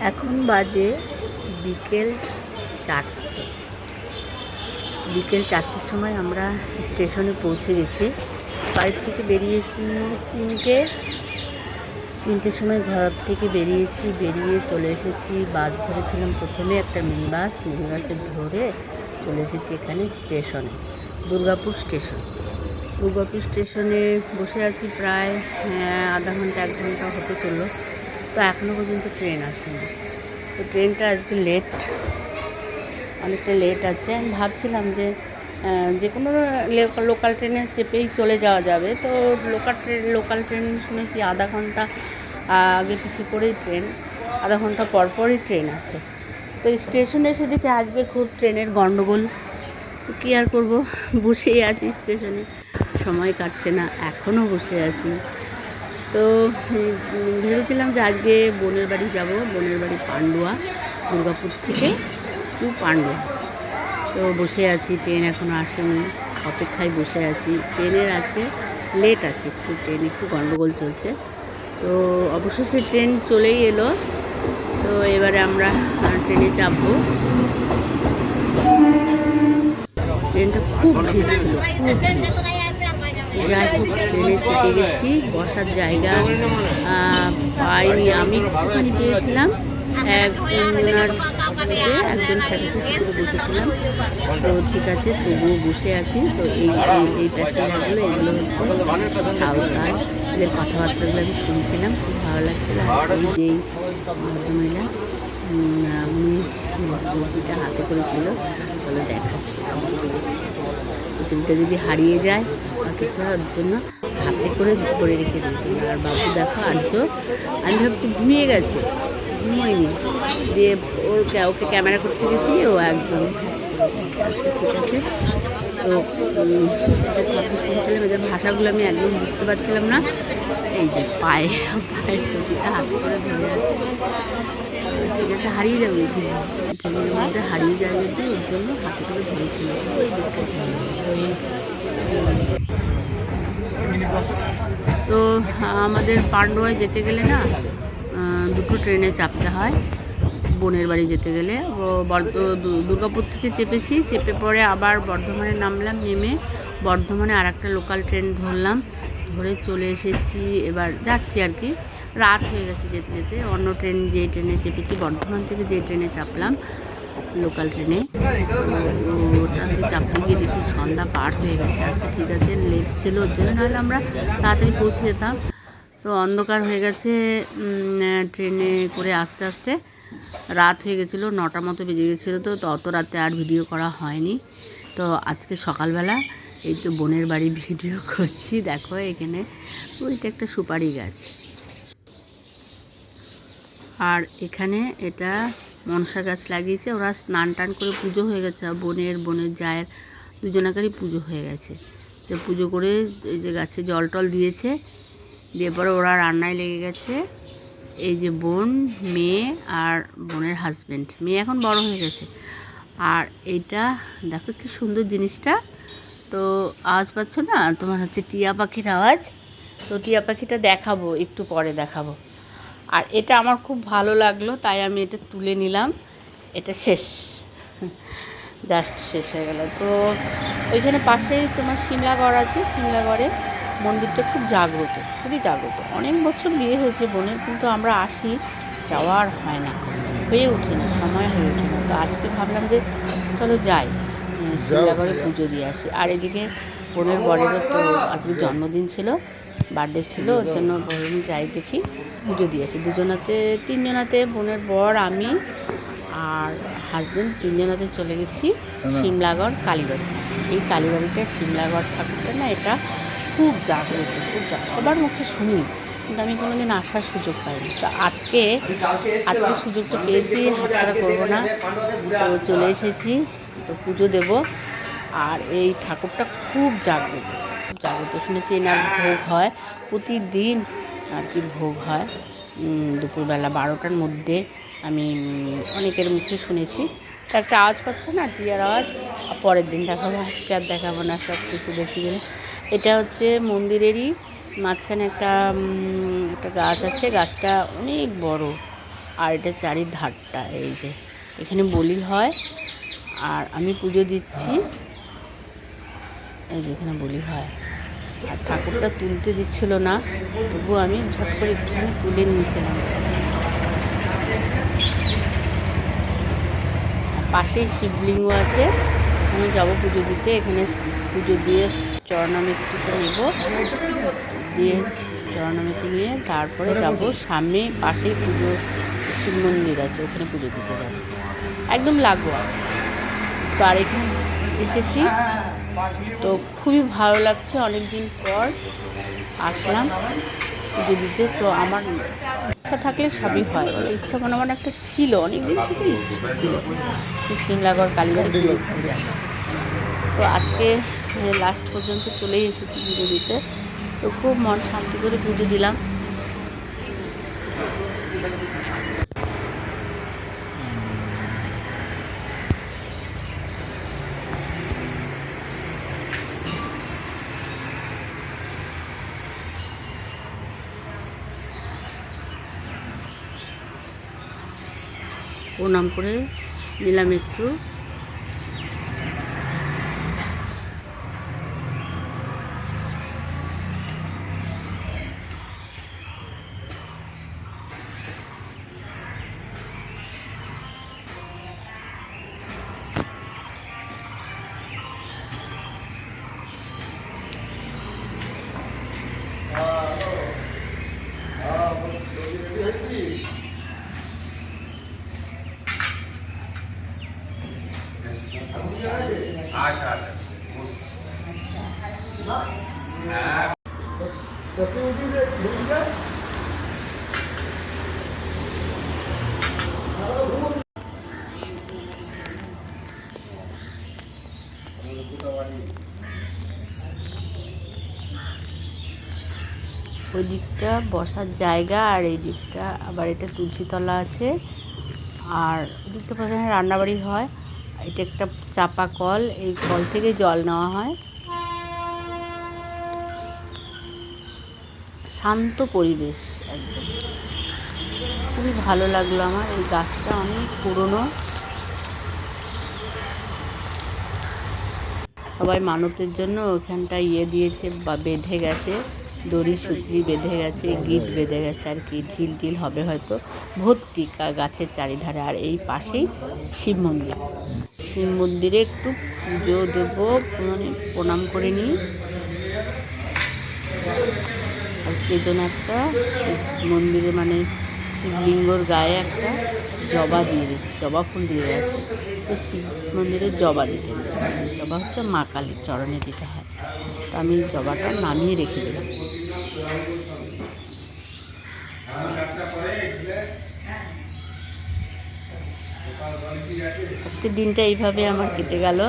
এখন বাজে বিকেল 4টে। বিকেল 4টের সময় আমরা স্টেশনে পৌঁছে গেছি। বাড়ি থেকে বেরিয়েছি তিনটের সময় ঘর থেকে বেরিয়ে চলে এসেছি। বাস ধরেছিলাম প্রথমে, একটা মিনি বাসে ধরে চলে এসেছি এখানে স্টেশনে, দুর্গাপুর স্টেশনে বসে আছি প্রায় আধা ঘন্টা 1 ঘন্টা হতে চললো। তো এখনও পর্যন্ত ট্রেন আসেনি। তো ট্রেনটা আজকে অনেকটা লেট আছে। আমি ভাবছিলাম যে কোনো লোকাল ট্রেনে চেপেই চলে যাওয়া যাবে। তো লোকাল ট্রেন শুনেছি আধা ঘন্টা আগে পিছিয়ে করেই ট্রেন, আধা ঘন্টা পরপরই ট্রেন আছে। তো স্টেশনে এসে দেখি আজকে খুব ট্রেনের গণ্ডগোল। তো কী আর করবো, বসেই আছি স্টেশনে, সময় কাটছে না, এখনও বসে আছি। তো ভেবেছিলাম যে আজকে বোনের বাড়ি যাব, বোনের বাড়ি পান্ডুয়া, দুর্গাপুর থেকে টু পান্ডুয়া। তো বসে আছি, ট্রেন এখনও আসেনি, অপেক্ষায় বসে আছি। ট্রেনের আজকে লেট আছে, ট্রেন একটু গণ্ডগোল চলছে। তো অবশেষে ট্রেন চলেই এলো। তো এবারে আমরা ট্রেনে চাপবো। ট্রেনটা খুব ভিড় ছিল, যাই হোক ট্রেনে চেপে গেছি। বসার জায়গা পাইনি, আমি একটুখানি পেয়েছিলাম, একজন ঠেকাঠেকি করে বসেছিলাম। তো ঠিক আছে, তবুও বসে আছি। তো এই প্যাসেঞ্জারগুলো, এগুলো হচ্ছে সাঁওতাল, এদের কথাবার্তাগুলো আমি শুনছিলাম, খুব ভালো লাগছিল। যেই ভদ্রমহিলা উনি চুলটা হাতে করেছিল, চলো দেখাচ্ছি। চুলটা যদি হারিয়ে যায় বা কিছু হয়, ওর জন্য হাতে করে ধরে রেখে দিয়েছিল। আর বাবু দেখো আর্য, আমি ভাবছি ঘুমিয়ে গেছে, ঘুমোয়নি। দিয়ে ওকে ক্যামেরা করতে গেছি, ও একদম আচ্ছা ঠিক আছে। তো কথা শুনছিলাম, এদের ভাষাগুলো আমি একদম বুঝতে পারছিলাম না। এই যে পায়ের চটিটা হাতে করে ধরে আছে। ঠিক আছে, হারিয়ে যাবে, ট্রেনের মধ্যে হারিয়ে যায় যদি, ওর জন্য হাতে করে ধরেছিল। ওই দিকটা তো আমাদের পান্ডুয়ায় যেতে গেলে না দুটো ট্রেনে চাপতে হয়। বোনের বাড়ি যেতে গেলে দুর্গাপুর থেকে চেপে পরে আবার বর্ধমানে নামলাম, নেমে বর্ধমানে আর একটা লোকাল ট্রেন ধরলাম, ধরে চলে এসেছি। এবার যাচ্ছি আর কি, রাত হয়ে গেছে যেতে যেতে। অন্য ট্রেন, যে ট্রেনে চেপেছি বর্ধমান থেকে, যে ট্রেনে চাপলাম লোকাল ট্রেনে, ওটাতে চাপতে গিয়ে দেখি সন্ধ্যা পার হয়ে গেছে। আচ্ছা ঠিক আছে, লেট ছিল ওর জন্য, নাহলে আমরা তাড়াতাড়ি পৌঁছে যেতাম। তো অন্ধকার হয়ে গেছে, ট্রেনে করে আস্তে আস্তে রাত হয়ে গেছিলো, 9টা মতো বেজে গেছিলো। তো অত রাতে আর ভিডিও করা হয়নি। তো আজকে সকালবেলা এই তো বোনের বাড়ি ভিডিও করছি। দেখো এখানে ওইটা একটা সুপারি গাছ, আর এখানে এটা মনসা গাছ লাগিয়েছে। ওরা স্নান টান করে পুজো হয়ে গেছে, বোনের জায়ের দুজনাকারই পুজো হয়ে গেছে। তো পুজো করে এই যে গাছে জল টল দিয়েছে, দিয়ে পরে ওরা রান্নায় লেগে গেছে। এই যে বোন, মেয়ে আর বোনের হাজব্যান্ড। মেয়ে এখন বড় হয়ে গেছে। আর এইটা দেখো কি সুন্দর জিনিসটা। তো আওয়াজ পাচ্ছ না, তোমার হচ্ছে টিয়া পাখির আওয়াজ। তো টিয়া পাখিটা দেখাবো, একটু পরে দেখাবো। আর এটা আমার খুব ভালো লাগলো, তাই আমি এটা তুলে নিলাম। এটা জাস্ট শেষ হয়ে গেল। তো ওইখানে পাশেই তোমার সিমলাগড় আছে, সিমলাগড়ে মন্দিরটা খুব জাগ্রত, খুবই জাগ্রত। অনেক বছর বিয়ে হয়েছে বোনের, কিন্তু আমরা আসি, যাওয়ার হয় না, হয়ে ওঠে না, সময় হয়ে ওঠে না। তো আজকে ভাবলাম যে চলো যাই, সিমলাগড়ে পুজো দিয়ে আসি। আর এদিকে বোনের বরেরও তো আজকে জন্মদিন ছিল, বার্থডে ছিল, ওর জন্য বললাম যাই দেখি পুজো দিয়ে আসি। তিনজনাতে, বোনের বর, আমি আর হাজব্যান্ড, তিনজনাতে চলে গেছি সিমলাগড় কালীবাড়ি। এই কালীবাড়িটা, সিমলাগড় ঠাকুরটা না, এটা খুব জাগ্রত, সবার মুখে শুনি, কিন্তু আমি কোনোদিন আসার সুযোগ পাইনি। তো আজকে সুযোগটা পেয়েছি, হাতছাড়া করবো না। তো চলে এসেছি, তো পুজো দেব। আর এই ঠাকুরটা খুব জাগ্রত শুনেছি। এনার ভোগ হয় প্রতিদিন আর কি, ভোগ হয় দুপুরবেলা 12টার মধ্যে। আমি অনেকের মুখে শুনেছি। তার একটা আওয়াজ পাচ্ছে না, টিয়ার আওয়াজ, পরের দিন দেখাবো, আজকে আর দেখাবো না, সব কিছু দেখি গেলে। এটা হচ্ছে মন্দিরেরই মাঝখানে একটা গাছ আছে, গাছটা অনেক বড়, আর এটা চারিধারটা। এই যে এখানে বলি হয় আর আমি পুজো দিচ্ছি। এই যে এখানে বলি হয় আর ঠাকুরটা তুলতে দিচ্ছিল না, তবু আমি ঝট করে একটুখানি তুলে নিয়েছিলাম। পাশেই শিবলিঙ্গ আছে, আমি যাবো পুজো দিতে। এখানে পুজো দিয়ে চরণামৃত্যুটা নেব, দিয়ে চরণামৃত্যু নিয়ে তারপরে যাব সামনে পাশেই পুজো শিব মন্দির আছে, ওখানে পুজো দিতে যাব, একদম লাগোয়া। তো আর এখানে এসেছি, তো খুবই ভালো লাগছে, অনেক দিন পর আসলাম পুজো দিতে। তো আমার ইচ্ছা থাকলে সবই হয়, ইচ্ছা মনে মনে একটা ছিল, অনেক দিন থেকে ইচ্ছা ছিল যে সিমলাগড় কালীবাড়ি পুজো দিতে যাব। তো আজকে লাস্ট পর্যন্ত চলেই এসেছি পুজো দিতে। তো খুব মন শান্তি করে পুজো দিলাম। প্রণাম করে নিলাম একটু। ওই দিকটা বসার জায়গা আর এই দিকটা আবার এটা তুলসীতলা আছে, আর ওই দিকটা রান্নাবাড়ি হয়। এটা একটা চাপা কল, এই কল থেকে জল নেওয়া হয়। শান্ত পরিবেশ একদম, খুবই ভালো লাগলো আমার। এই গাছটা অনেক পুরনো, সবাই মানতের জন্য ওখানটা দিয়েছে বা বেঁধে গেছে, দড়ি সুতলি বেঁধে গেছে, গিট বেঁধে গেছে আর কি, ঢিল টিল হবে হয়তো, ভর্তি গাছের চারিধারে। আর এই পাশেই শিব মন্দির, শিব মন্দিরে একটু পুজো দেবো, মানে প্রণাম করে নিই। আর পেছনে একটা শিব মন্দিরে মানে শিবলিঙ্গর গায়ে একটা জবা জবা ফুল দিয়ে গেছে। তো শিব মন্দিরে জবা দিতে, জবা হচ্ছে মা কালীর চরণে দিতে হয়। তো আমি জবাটা নামিয়ে রেখে দিলাম। আজকের দিনটা এইভাবে আমার কেটে গেল।